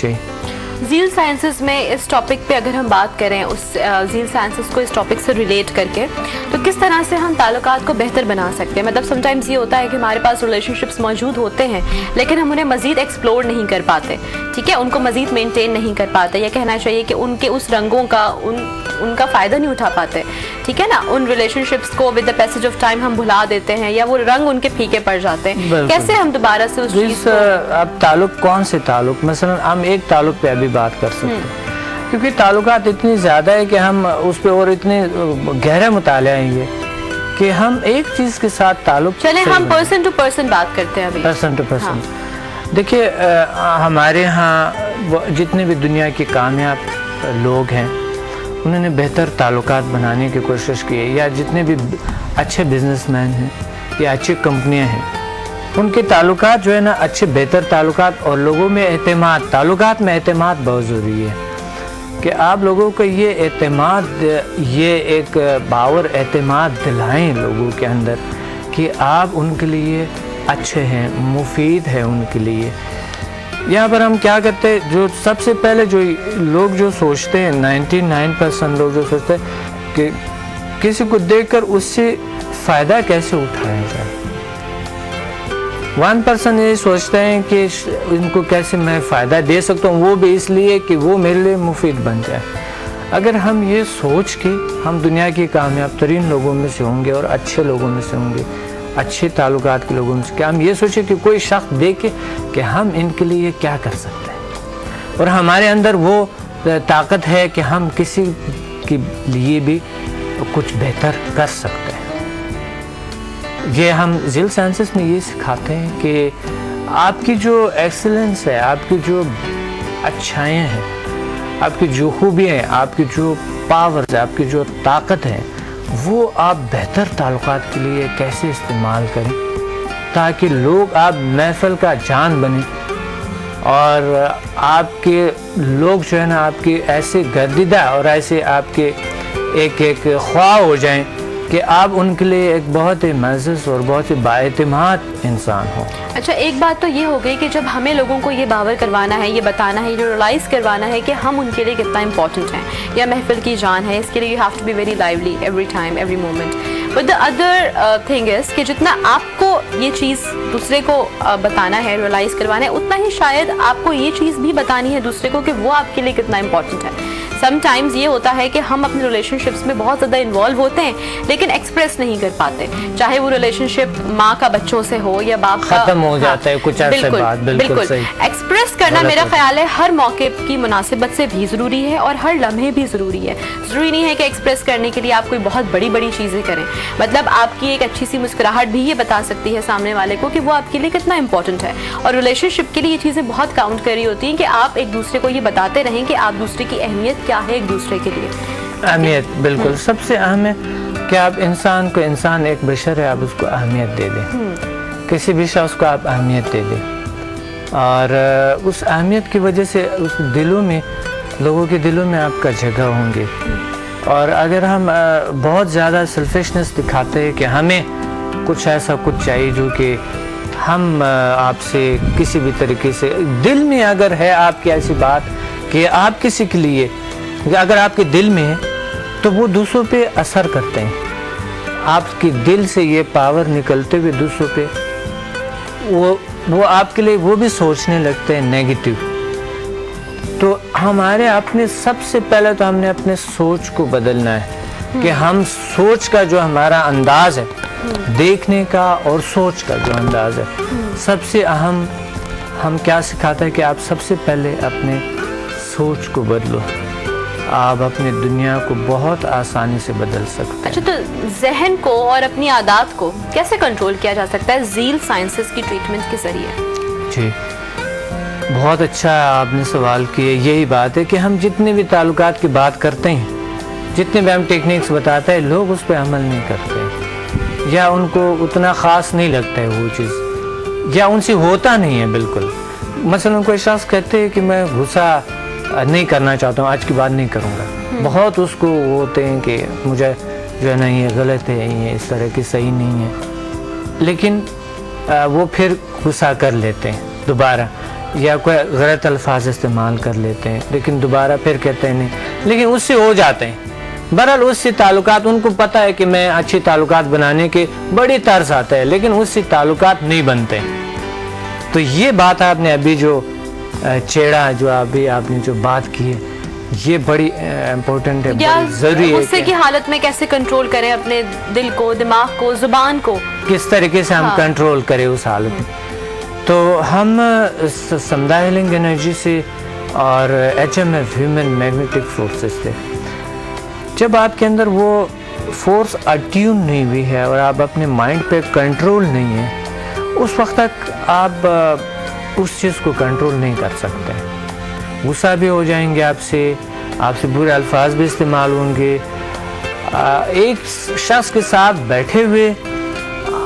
चाहिए। Zeal sciences में इस टॉपिक पे अगर हम बात करें, उस ज़ील साइंसेस को इस टॉपिक से रिलेट करके, तो किस तरह से हम ताल्लुकात को बेहतर बना सकते हैं? मतलब समटाइम्स ये होता है कि हमारे पास रिलेशनशिप्स मौजूद होते हैं लेकिन हम उन्हें मज़ीद एक्सप्लोर नहीं कर पाते, ठीक है, उनको मज़ीद मेंटेन नहीं कर पाते, या कहना चाहिए कि उनके उस रंगों का उनका फ़ायदा नहीं उठा पाते, ठीक है ना। उन रिलेशनशिप्स को with the passage of time हम भुला देते हैं या वो रंग उनके फीके पड़ जाते हैं। कैसे हम दोबारा से उस चीज़ को, अब ताल्लुक कौन से ताल्लुक, मसलन हम एक ताल्लुक पे अभी बात कर सकते हैं, क्योंकि ताल्लुकात इतनी ज़्यादा है कि हम उस पर और इतने गहरा मुताला है ये कि हम एक चीज़ के साथ ताल्लुक, चले हम पर्सन टू पर्सन बात करते हैं अभी, पर्सन टू पर्सन। देखिए हमारे यहाँ जितने भी दुनिया के कामयाब लोग हैं उन्होंने बेहतर ताल्लुकात बनाने की कोशिश की है, या जितने भी अच्छे बिजनेसमैन हैं या अच्छी कंपनियां हैं उनके ताल्लुकात जो है ना अच्छे बेहतर ताल्लुकात और लोगों में एतमाद, ताल्लुकात में एतमाद बहुत ज़रूरी है कि आप लोगों को ये एतमाद, ये एक बावर एतमाद दिलाएं लोगों के अंदर कि आप उनके लिए अच्छे हैं, मुफीद है उनके लिए। यहाँ पर हम क्या करते हैं, जो सबसे पहले जो लोग जो सोचते हैं, 99% लोग जो सोचते हैं कि किसी को देखकर उससे फ़ायदा कैसे उठाया जाए, 1% ये सोचते हैं कि इनको कैसे मैं फ़ायदा दे सकता हूँ, वो भी इसलिए कि वो मेरे लिए मुफीद बन जाए। अगर हम ये सोच के हम दुनिया के कामयाब तरीन लोगों में से होंगे और अच्छे लोगों में से होंगे, अच्छे ताल्लुकात के लोगों से, क्या हम ये सोचें कि कोई शख्स देखे कि हम इनके लिए क्या कर सकते हैं और हमारे अंदर वो ताकत है कि हम किसी के लिए भी कुछ बेहतर कर सकते हैं। ये हम ज़ील साइंसेस में ये सिखाते हैं कि आपकी जो एक्सीलेंस है, आपकी जो अच्छाइयाँ हैं, आपकी जो खूबियाँ हैं, आपकी जो पावर्स है, आपकी जो ताकत है, वो आप बेहतर ताल्लुकात के लिए कैसे इस्तेमाल करें ताकि लोग, आप महफिल का जान बने और आपके लोग जो है ना आपके ऐसे गर्दिदा और ऐसे आपके एक एक ख्वाह हो जाएं कि आप उनके लिए एक बहुत ही मज़्ज़ और बहुत ही बाएतिमाद इंसान हो। अच्छा, एक बात तो ये हो गई कि जब हमें लोगों को ये बावर करवाना है, ये बताना है, ये रियलाइज़ करवाना है कि हम उनके लिए कितना इंपॉर्टेंट हैं या महफिल की जान है, इसके लिए you have to be very lively every time every moment. But the other thing is कि जितना आपको ये चीज़ दूसरे को बताना है, रियलाइज़ करवाना है, उतना ही शायद आपको ये चीज़ भी बतानी है दूसरे को कि वो आपके लिए कितना इंपॉर्टेंट है। समटाइम्स ये होता है कि हम अपने रिलेशनशिप्स में बहुत ज़्यादा इन्वॉल्व होते हैं लेकिन एक्सप्रेस नहीं कर पाते, चाहे वो रिलेशनशिप माँ का बच्चों से हो या बाप का, खत्म हो जाता है कुछ ऐसे बात। बिल्कुल सही। एक्सप्रेस करना मेरा ख्याल है हर मौके की मुनासिबत से भी ज़रूरी है और हर लम्हे भी ज़रूरी है। ज़रूरी नहीं है कि एक्सप्रेस करने के लिए आप कोई बहुत बड़ी बड़ी चीज़ें करें, मतलब आपकी एक अच्छी सी मुस्कुराहट भी ये बता सकती है सामने वाले को कि वो आपके लिए कितना इंपॉर्टेंट है। और रिलेशनशिप के लिए ये चीज़ें बहुत काउंट कर रही होती हैं कि आप एक दूसरे को ये बताते रहें कि आप दूसरे की अहमियत क्या है एक दूसरे के लिए। अहमियत बिल्कुल सबसे अहम है कि आप इंसान को, इंसान एक बशर है, आप उसको अहमियत दे दें, किसी भी शख्स को आप अहमियत दे दें और उस अहमियत की वजह से उस दिलों में, लोगों के दिलों में आपका जगह होंगे। और अगर हम बहुत ज़्यादा सेल्फिशनेस दिखाते हैं कि हमें कुछ ऐसा कुछ चाहिए जो कि हम आपसे किसी भी तरीके से, दिल में अगर है आपकी ऐसी बात कि आप किसी के लिए, अगर आपके दिल में है तो वो दूसरों पे असर करते हैं, आपके दिल से ये पावर निकलते हुए दूसरों पे वो आपके लिए वो भी सोचने लगते हैं नेगेटिव। तो हमारे अपने, सबसे पहले तो हमने अपने सोच को बदलना है कि हम सोच का जो हमारा अंदाज है, देखने का और सोच का जो अंदाज है, सबसे अहम हम क्या सिखाता है कि आप सबसे पहले अपने सोच को बदलो, आप अपनी दुनिया को बहुत आसानी से बदल सकते हैं। अच्छा, तो जहन को और अपनी आदत को कैसे कंट्रोल किया जा सकता है ज़ील साइंसेस की ट्रीटमेंट के जरिए? जी, बहुत अच्छा आपने सवाल किया। यही बात है कि हम जितने भी ताल्लुकात की बात करते हैं, जितने भी हम टेक्निक्स बताते हैं, लोग उस पर अमल नहीं करते या उनको उतना ख़ास नहीं लगता है वो चीज़, या उनसे होता नहीं है बिल्कुल। मसलन कोई शख्स कहते हैं कि मैं गुस्सा नहीं करना चाहता हूँ, आज की बात नहीं करूँगा, बहुत उसको होते हैं कि मुझे जो है ना ये गलत है, ये इस तरह की सही नहीं है, लेकिन वो फिर गुस्सा कर लेते हैं दोबारा। या कोई गलत अल्फाज इस्तेमाल कर लेते हैं, लेकिन दोबारा फिर कहते हैं नहीं, लेकिन उससे हो जाते हैं। बहरहाल उससे ताल्लुकात, उनको पता है कि मैं अच्छी ताल्लुकात बनाने के बड़ी तर्स आता है, लेकिन उससे ताल्लुकात नहीं बनते। तो ये बात आपने अभी जो छेड़ा, जो अभी आपने जो बात की है, ये बड़ी इम्पोर्टेंट है, बड़ी जरूरी है। गुस्से की हालत में कैसे कंट्रोल करें अपने दिल को, दिमाग को, जुबान को, किस तरीके से हम कंट्रोल करें उस हालत में। तो हम समुदाय हीलिंग एनर्जी से और HMF ह्यूमन मैग्नेटिक फोर्सेस से, जब आपके अंदर वो फोर्स अट्यून नहीं हुई है और आप अपने माइंड पे कंट्रोल नहीं है, उस वक्त तक आप उस चीज़ को कंट्रोल नहीं कर सकते। गुस्सा भी हो जाएंगे आपसे बुरे अल्फाज भी इस्तेमाल होंगे। एक शख्स के साथ बैठे हुए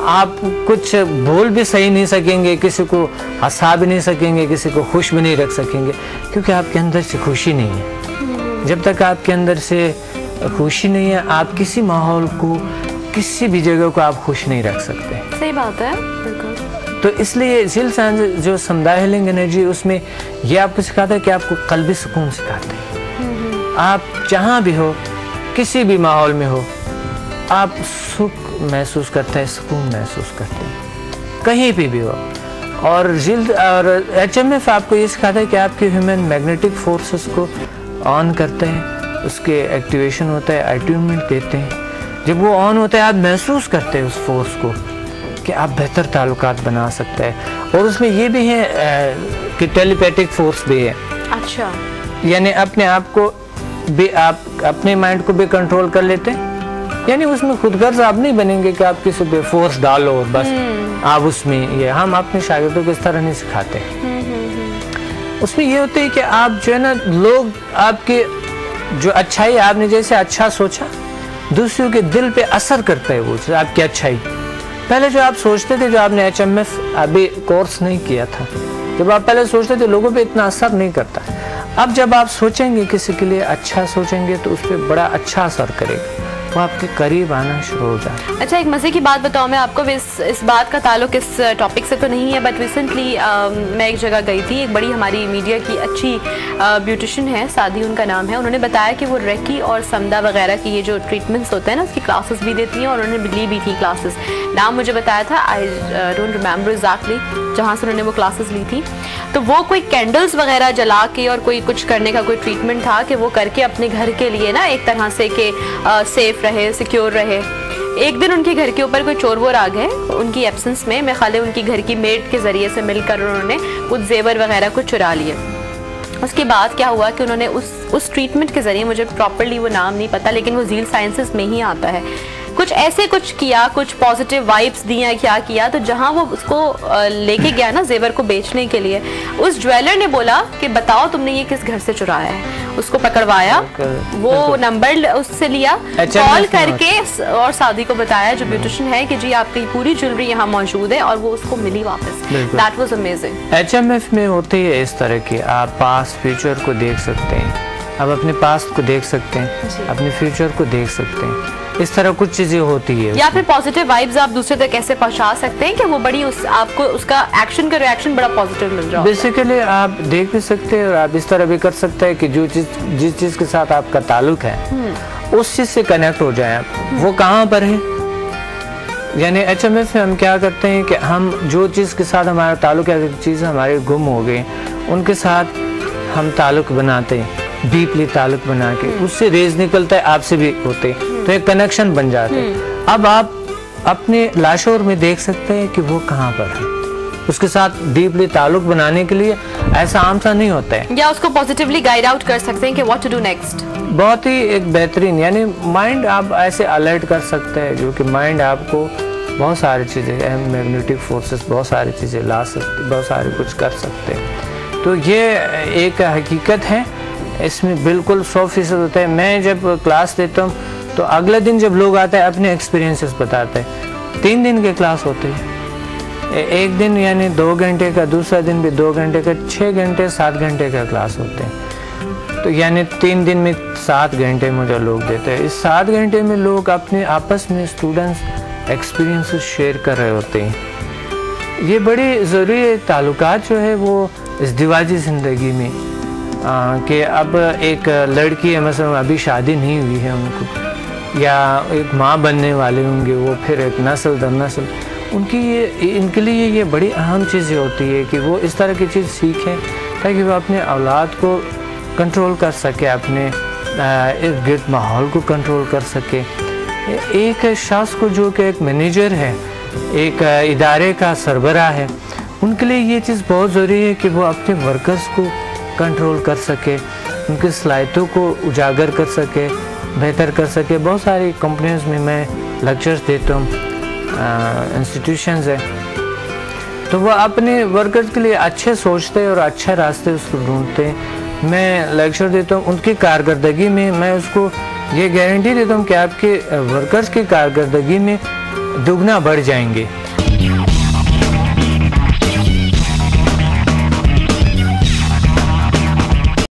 आप कुछ बोल भी सही नहीं सकेंगे, किसी को हंसा भी नहीं सकेंगे, किसी को खुश भी नहीं रख सकेंगे, क्योंकि आपके अंदर से खुशी नहीं है। जब तक आपके अंदर से खुशी नहीं है, आप किसी माहौल को, किसी भी जगह को आप खुश नहीं रख सकते। सही बात है, बिल्कुल। तो इसलिए जिल साइंस जो समुदाय हीलिंग एनर्जी, उसमें ये आपको सिखाता है कि आपको कल्बी सुकून सिखाते हैं। आप जहाँ भी हो, किसी भी माहौल में हो, आप सुख महसूस करते हैं, सुकून महसूस करते हैं, कहीं भी हो। और जिल्द और HMF आपको ये सिखाता है कि आपके ह्यूमन मैग्नेटिक फोर्सेस को ऑन करते हैं, उसके एक्टिवेशन होता है, अट्यूनमेंट देते हैं। जब वो ऑन होता है, आप महसूस करते हैं उस फोर्स को कि आप बेहतर ताल्लुकात बना सकते हैं। और उसमें ये भी है कि टेलीपैथिक फोर्स भी है। अच्छा, यानी अपने आप को भी, आप अपने माइंड को भी कंट्रोल कर लेते हैं। यानी उसमें खुदगर्ज आप नहीं बनेंगे कि आप किसी पे फोर्स डालो और बस आप उसमें, ये हम अपने शागिर्दों को इस तरह नहीं सिखाते। उसमें ये होते है कि आप जो है ना, लोग आपके जो अच्छाई, आपने जैसे अच्छा सोचा, दूसरों के दिल पे असर करता है वो चीज़, आपकी अच्छाई। पहले जो आप सोचते थे, जो आपने HMF अभी कोर्स नहीं किया था, जब आप पहले सोचते थे, लोगों पे इतना असर नहीं करता। अब जब आप सोचेंगे, किसी के लिए अच्छा सोचेंगे, तो उस पर बड़ा अच्छा असर करेगा, वो आपके करीब आना शुरू हो जाए। अच्छा, एक मज़े की बात बताऊँ मैं आपको, इस बात का ताल्लुक इस टॉपिक से तो नहीं है, बट रिसेंटली मैं एक जगह गई थी, एक बड़ी हमारी मीडिया की अच्छी ब्यूटिशियन है, सादी उनका नाम है। उन्होंने बताया कि वो रेकी और समदा वगैरह की ये जो ट्रीटमेंट्स होते हैं ना, उसकी क्लासेस भी देती हैं, और उन्होंने ली भी थी क्लासेस। नाम मुझे बताया था, आई डोंट रिमेंबर एग्जैक्टली जहाँ से उन्होंने वो क्लासेस ली थी। तो वो कोई कैंडल्स वगैरह जला के और कोई कुछ करने का कोई ट्रीटमेंट था कि वो करके अपने घर के लिए ना एक तरह से कि सेफ रहे, सिक्योर रहे। एक दिन उनके घर के ऊपर कोई चोर वोर आ गए उनकी एब्सेंस में, मैं खाली उनकी घर की मेड के जरिए से मिलकर उन्होंने कुछ जेवर वगैरह को चुरा लिए। उसके बाद क्या हुआ कि उन्होंने उस ट्रीटमेंट के जरिए, मुझे प्रॉपरली वो नाम नहीं पता, लेकिन वो झील साइंसेस में ही आता है, कुछ ऐसे कुछ किया, कुछ पॉजिटिव वाइब्स दिया, क्या किया, तो जहां वो उसको लेके गया ना जेवर को बेचने के लिए, उस ज्वेलर ने बोला कि बताओ तुमने ये किस घर से चुराया है। उसको पकड़वाया, वो नंबर उससे लिया, कॉल करके और सादी को बताया, जो ब्यूटिशियन है, कि जी आपकी पूरी ज्वेलरी यहाँ मौजूद है, और वो उसको मिली वापस। That was amazing. HMF में होते है इस तरह के, आप पास्ट फ्यूचर को देख सकते हैं, आप अपने पास्ट को देख सकते हैं, अपने फ्यूचर को देख सकते हैं, इस तरह कुछ चीजें होती है। या फिर पॉजिटिव वाइब्स आप दूसरे तक कैसे पहुंचा सकते हैं कि वो बड़ी आपको उसका एक्शन का रिएक्शन बड़ा पॉजिटिव मिल रहा है। बेसिकली आप देख भी सकते हैं, और आप इस तरह भी कर सकते हैं कि जिस चीज के साथ आपका ताल्लुक है, उस चीज से कनेक्ट हो जाए आप, वो कहाँ पर है। यानी HMF में हम क्या करते हैं कि हम जो चीज़ के साथ हमारा ताल्लुक है, चीज़ हमारे गुम हो गई, उनके साथ हम ताल्लुक बनाते हैं, डीपली ताल्लुक बना के उससे रेज निकलता है, आपसे भी होते, तो एक कनेक्शन बन जाते हैं। अब आप अपने लाशोर में देख सकते हैं कि वो कहाँ पर है। उसके साथ डीपली ताल्लुक बनाने के लिए ऐसा आम सा नहीं होता है, या उसको पॉजिटिवली गाइड आउट कर सकते हैं कि व्हाट टू डू नेक्स्ट। बहुत ही एक बेहतरीन, यानी माइंड आप ऐसे अलर्ट कर सकते हैं, जो कि माइंड आपको बहुत सारी चीज़ें, मैग्नेटिक फोर्सेस बहुत सारी चीज़ें ला सकती, बहुत सारे कुछ कर सकते हैं। तो ये एक हकीकत है, इसमें बिल्कुल 100% होता है। मैं जब क्लास देता हूँ तो अगले दिन जब लोग आते हैं अपने एक्सपीरियंसेस बताते हैं। 3 दिन के क्लास होते हैं, एक दिन यानी 2 घंटे का, दूसरा दिन भी 2 घंटे का, 6 घंटे 7 घंटे का क्लास होते हैं। तो यानी 3 दिन में 7 घंटे मुझे लोग देते हैं। इस 7 घंटे में लोग अपने आपस में स्टूडेंट्स एक्सपीरियंसेस शेयर कर रहे होते हैं। ये बड़ी ज़रूरी ताल्लुकात जो है वो इज़्दिवाजी ज़िंदगी में कि अब एक लड़की है मसलन अभी शादी नहीं हुई है उनको, या एक माँ बनने वाले होंगे वो, फिर एक नस्ल दर नस्ल इनके लिए ये बड़ी अहम चीज़ होती है कि वो इस तरह की चीज़ सीखें ताकि वो अपने औलाद को कंट्रोल कर सके, अपने इर्द गिर्द माहौल को कंट्रोल कर सके। एक शख्स को जो कि एक मैनेजर है, एक इदारे का सरबराह है, उनके लिए ये चीज़ बहुत ज़रूरी है कि वो अपने वर्कर्स को कंट्रोल कर सके, उनकी सलाहियतों को उजागर कर सके, बेहतर कर सके। बहुत सारी कंपनीज़ में मैं लेक्चर्स देता हूँ, इंस्टीट्यूशंस है, तो वह अपने वर्कर्स के लिए अच्छे सोचते हैं और अच्छे रास्ते उसको ढूंढते हैं। मैं लेक्चर देता हूँ, उनकी कारकर्दगी में मैं उसको ये गारंटी देता हूँ कि आपके वर्कर्स की कारकर्दगी में दुगना बढ़ जाएंगे।